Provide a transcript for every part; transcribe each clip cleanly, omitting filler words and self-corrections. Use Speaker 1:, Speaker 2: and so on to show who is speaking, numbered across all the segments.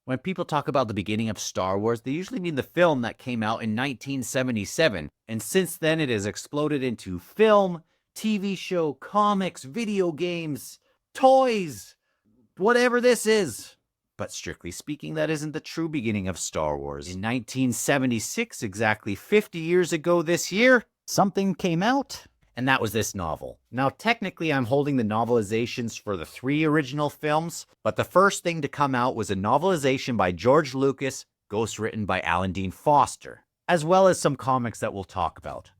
Speaker 1: When people talk about the beginning of Star Wars, they usually mean the film that came out in 1977, and since then it has exploded into film, TV show, comics, video games, toys, whatever this is. But strictly speaking, that isn't the true beginning of Star Wars. In 1976, exactly 50 years ago this year, something came out, and that was this novel. Now, technically, I'm holding the novelizations for the 3 original films, but the first thing to come out was a novelization by George Lucas, ghostwritten by Alan Dean Foster, as well as some comics that we'll talk about.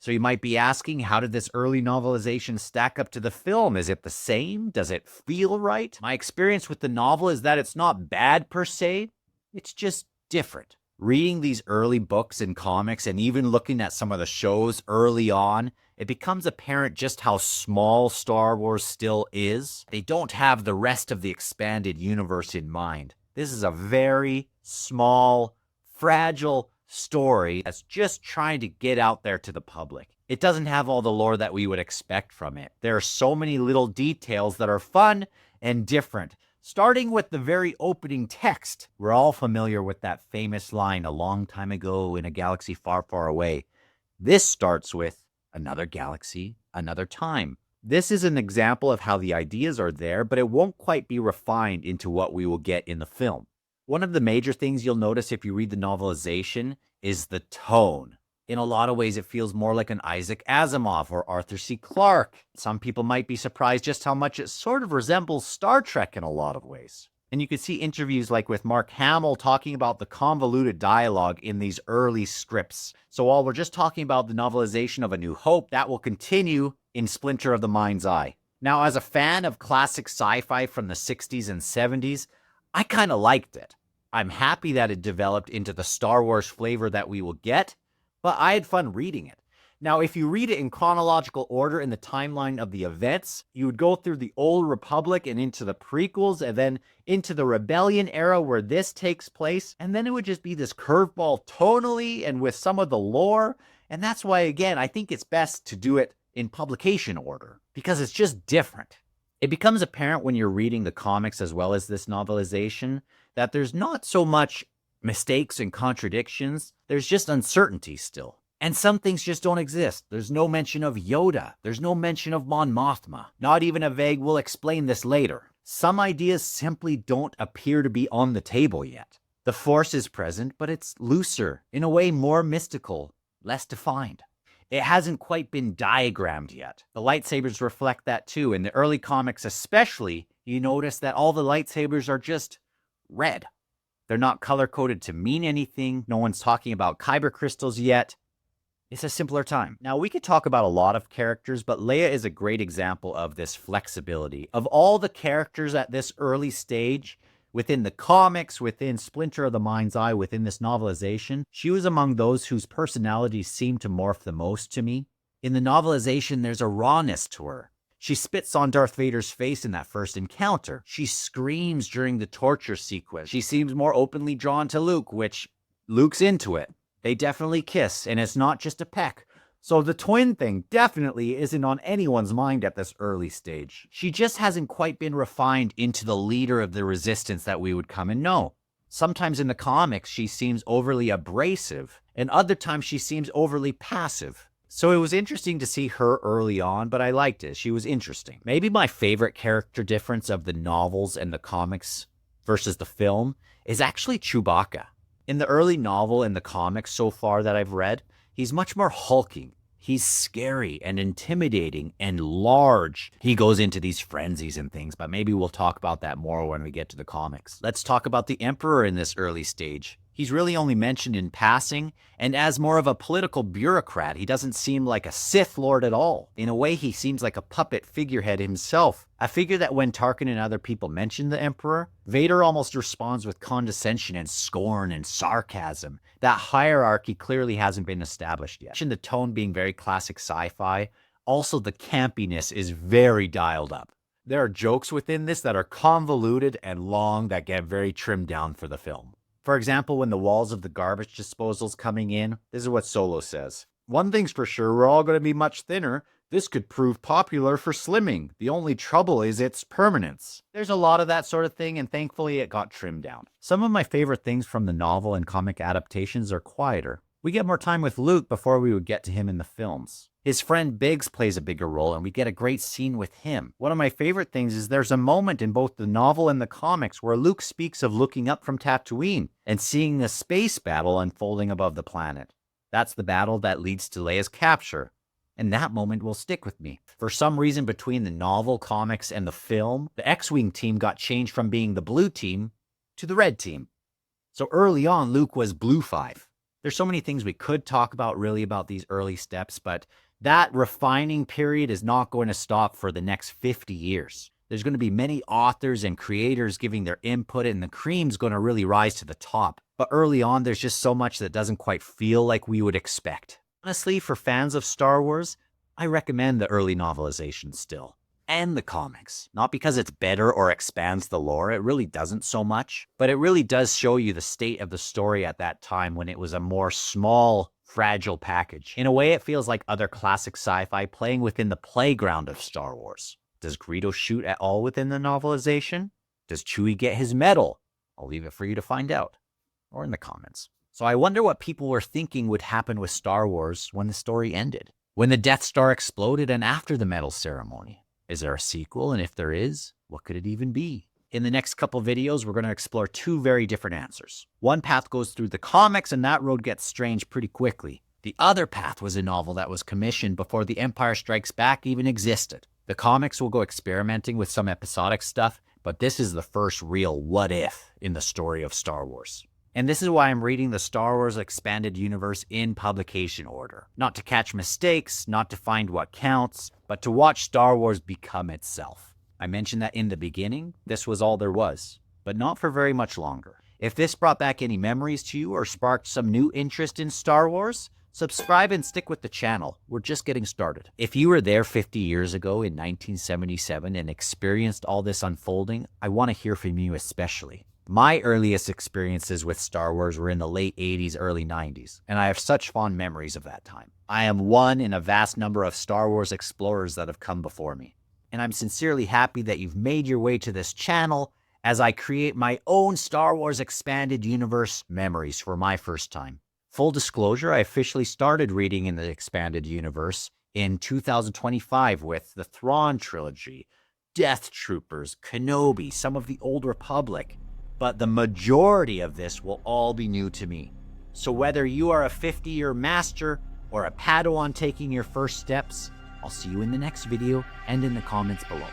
Speaker 1: So you might be asking, how did this early novelization stack up to the film? Is it the same? Does it feel right? My experience with the novel is that it's not bad per se, it's just different. Reading these early books and comics and even looking at some of the shows early on, it becomes apparent just how small Star Wars still is. They don't have the rest of the expanded universe in mind. This is a very small, fragile story that's just trying to get out there to the public. It doesn't have all the lore that we would expect from it. There are so many little details that are fun and different. Starting with the very opening text, we're all familiar with that famous line, "A long time ago in a galaxy far, far away." This starts with, "Another galaxy, another time." This is an example of how the ideas are there, but it won't quite be refined into what we will get in the film. One of the major things you'll notice if you read the novelization is the tone. In a lot of ways, it feels more like an Isaac Asimov or Arthur C. Clarke. Some people might be surprised just how much it sort of resembles Star Trek in a lot of ways. And you can see interviews like with Mark Hamill talking about the convoluted dialogue in these early scripts. So while we're just talking about the novelization of A New Hope, that will continue in Splinter of the Mind's Eye. Now, as a fan of classic sci-fi from the 60s and 70s, I kind of liked it. I'm happy that it developed into the Star Wars flavor that we will get, but I had fun reading it. Now, if you read it in chronological order in the timeline of the events, you would go through the Old Republic and into the prequels and then into the Rebellion era where this takes place, and then it would just be this curveball tonally and with some of the lore, and that's why, again, I think it's best to do it in publication order, because it's just different. It becomes apparent when you're reading the comics as well as this novelization that there's not so much mistakes and contradictions, there's just uncertainty still. And some things just don't exist. There's no mention of Yoda. There's no mention of Mon Mothma. Not even a vague, "we'll explain this later." Some ideas simply don't appear to be on the table yet. The Force is present, but it's looser, in a way more mystical, less defined. It hasn't quite been diagrammed yet. The lightsabers reflect that too. In the early comics especially, you notice that all the lightsabers are just red. They're not color-coded to mean anything. No one's talking about kyber crystals yet. It's a simpler time. Now, we could talk about a lot of characters, but Leia is a great example of this flexibility. Of all the characters at this early stage, within the comics, within Splinter of the Mind's Eye, within this novelization, she was among those whose personalities seemed to morph the most to me. In the novelization, there's a rawness to her. She spits on Darth Vader's face in that first encounter. She screams during the torture sequence. She seems more openly drawn to Luke, which Luke's into it. They definitely kiss, and it's not just a peck. So the twin thing definitely isn't on anyone's mind at this early stage. She just hasn't quite been refined into the leader of the resistance that we would come and know. Sometimes in the comics, she seems overly abrasive, and other times she seems overly passive. So it was interesting to see her early on, but I liked it. She was interesting. Maybe my favorite character difference of the novels and the comics versus the film is actually Chewbacca. In the early novel and the comics so far that I've read, he's much more hulking. He's scary and intimidating and large. He goes into these frenzies and things, but maybe we'll talk about that more when we get to the comics. Let's talk about the Emperor in this early stage. He's really only mentioned in passing, and as more of a political bureaucrat, he doesn't seem like a Sith Lord at all. In a way, he seems like a puppet figurehead himself. I figure that when Tarkin and other people mention the Emperor, Vader almost responds with condescension and scorn and sarcasm. That hierarchy clearly hasn't been established yet. And the tone being very classic sci-fi, also the campiness is very dialed up. There are jokes within this that are convoluted and long that get very trimmed down for the film. For example, when the walls of the garbage disposal's coming in, this is what Solo says. "One thing's for sure, we're all going to be much thinner. This could prove popular for slimming. The only trouble is its permanence. There's a lot of that sort of thing, and thankfully it got trimmed down. Some of my favorite things from the novel and comic adaptations are quieter. We get more time with Luke before we would get to him in the films. His friend Biggs plays a bigger role, and we get a great scene with him. One of my favorite things is there's a moment in both the novel and the comics where Luke speaks of looking up from Tatooine and seeing a space battle unfolding above the planet. That's the battle that leads to Leia's capture, and that moment will stick with me. For some reason between the novel, comics, and the film, the X-Wing team got changed from being the blue team to the red team. So early on, Luke was Blue 5. There's so many things we could talk about really about these early steps, but that refining period is not going to stop for the next 50 years. There's going to be many authors and creators giving their input, and the cream's going to really rise to the top. But early on, there's just so much that doesn't quite feel like we would expect. Honestly, for fans of Star Wars, I recommend the early novelization still. And the comics. Not because it's better or expands the lore, it really doesn't so much. But it really does show you the state of the story at that time when it was a more small, fragile package. In a way, it feels like other classic sci-fi playing within the playground of Star Wars. Does Greedo shoot at all within the novelization? Does Chewie get his medal? I'll leave it for you to find out. Or in the comments. So I wonder what people were thinking would happen with Star Wars when the story ended. When the Death Star exploded and after the medal ceremony. Is there a sequel? And if there is, what could it even be? In the next couple videos, we're going to explore two very different answers. One path goes through the comics, and that road gets strange pretty quickly. The other path was a novel that was commissioned before The Empire Strikes Back even existed. The comics will go experimenting with some episodic stuff, but this is the first real what if in the story of Star Wars. And this is why I'm reading the Star Wars Expanded Universe in publication order. Not to catch mistakes, not to find what counts, but to watch Star Wars become itself. I mentioned that in the beginning, this was all there was, but not for very much longer. If this brought back any memories to you or sparked some new interest in Star Wars, subscribe and stick with the channel. We're just getting started. If you were there 50 years ago in 1977 and experienced all this unfolding, I want to hear from you especially. My earliest experiences with Star Wars were in the late 80s, early 90s, and I have such fond memories of that time. I am one in a vast number of Star Wars explorers that have come before me, and I'm sincerely happy that you've made your way to this channel as I create my own Star Wars Expanded Universe memories for my first time. Full disclosure, I officially started reading in the Expanded Universe in 2025 with the Thrawn trilogy, Death Troopers, Kenobi, some of the Old Republic, but the majority of this will all be new to me. So whether you are a 50-year master or a Padawan taking your first steps, I'll see you in the next video and in the comments below.